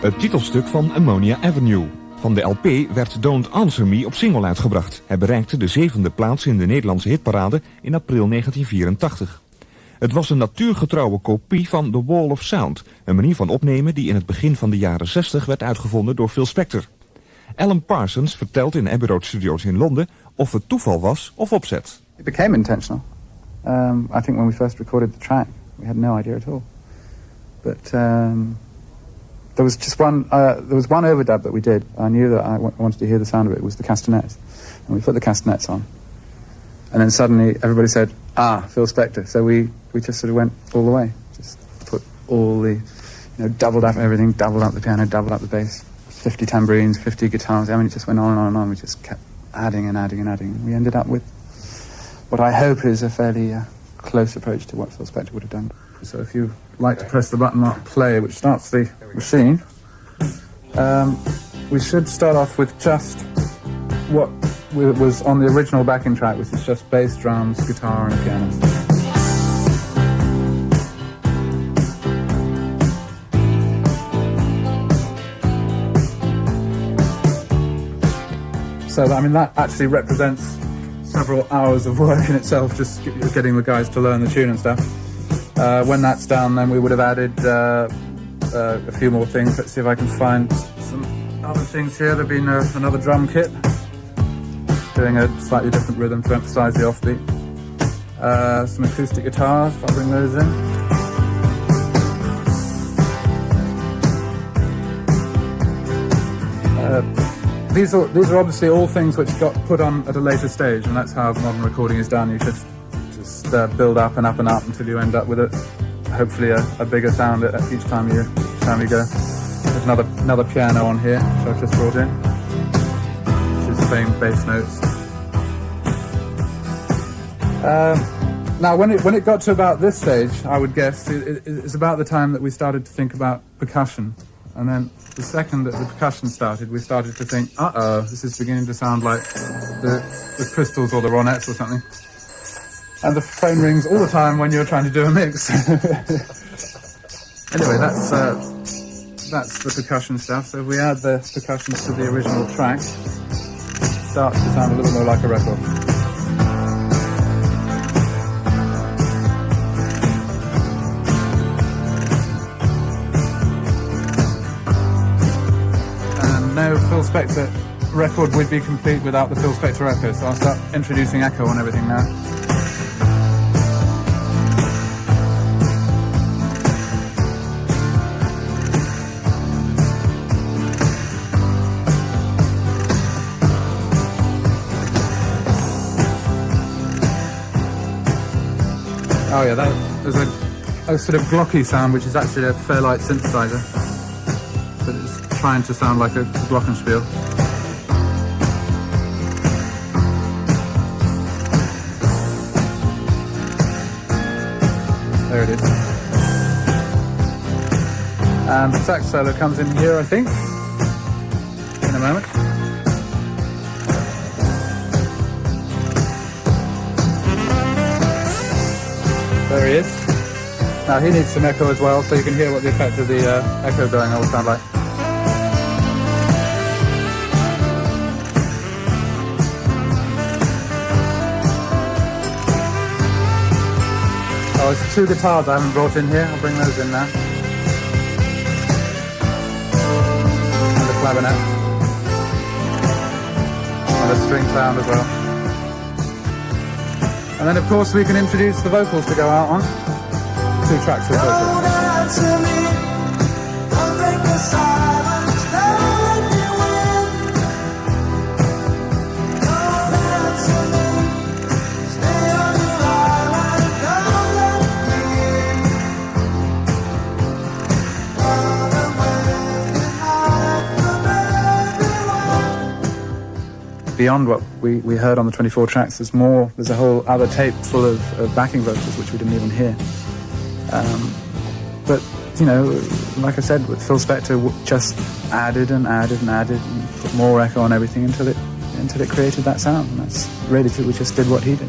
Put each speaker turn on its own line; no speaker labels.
Het titelstuk van Ammonia Avenue. Van de LP werd Don't Answer Me op single uitgebracht. Hij bereikte de 7e plaats in de Nederlandse hitparade in april 1984. Het was een natuurgetrouwe kopie van The Wall of Sound, een manier van opnemen die in het begin van de jaren 60 werd uitgevonden door Phil Spector. Alan Parsons vertelt in Abbey Road Studios in Londen of het toeval was of opzet.
It became intentional. I think when we first recorded the track, we had no idea at all. But there was just one overdub that we did. I knew that I wanted to hear the sound of it. It was the castanets, and we put the castanets on. And then suddenly everybody said, Phil Spector. So we just sort of went all the way. Just put all the, doubled up everything, doubled up the piano, doubled up the bass. 50 tambourines, 50 guitars. I mean, it just went on and on and on. We just kept adding and adding and adding. We ended up with what I hope is a fairly close approach to what Phil Spector would have done. So if you like to press the button marked play, which starts the machine, we should start off with just what was on the original backing track, which is just bass, drums, guitar, and a piano. So, I mean, that actually represents several hours of work in itself, just getting the guys to learn the tune and stuff. When that's done, then we would have added a few more things. Let's see if I can find some other things here. There'd been another drum kit, doing a slightly different rhythm to emphasize the offbeat. Some acoustic guitars, if I bring those in. These are obviously all things which got put on at a later stage, and that's how modern recording is done. You just build up and up and up until you end up with hopefully a bigger sound at each time you go. There's another piano on here, which I've just brought in, which is playing bass notes. Now, when it got to about this stage, I would guess it's about the time that we started to think about percussion, and then the second that the percussion started, we started to think, this is beginning to sound like the crystals or the ronettes or something. And the phone rings all the time when you're trying to do a mix. Anyway, that's the percussion stuff. So if we add the percussion to the original track, it starts to sound a little more like a record. No Phil Spector record would be complete without the Phil Spector echo, so I'll start introducing echo on everything now. Oh yeah, there's a sort of glocky sound, which is actually a Fairlight synthesizer, but it's trying to sound like a glockenspiel. There it is. And the sax solo comes in here, I think, in a moment. There he is. Now he needs some echo as well, so you can hear what the effect of the echo going on will sound like. Oh, there's 2 guitars I haven't brought in here. I'll bring those in now. And a clarinet. And a string sound as well. And then, of course, we can introduce the vocals to go out on. 2 tracks of vocals. Beyond what we heard on the 24 tracks, there's a whole other tape full of backing vocals which we didn't even hear. But, like I said, with Phil Spector just added and added and added and put more echo on everything until it created that sound. And that's really, we just did what he did.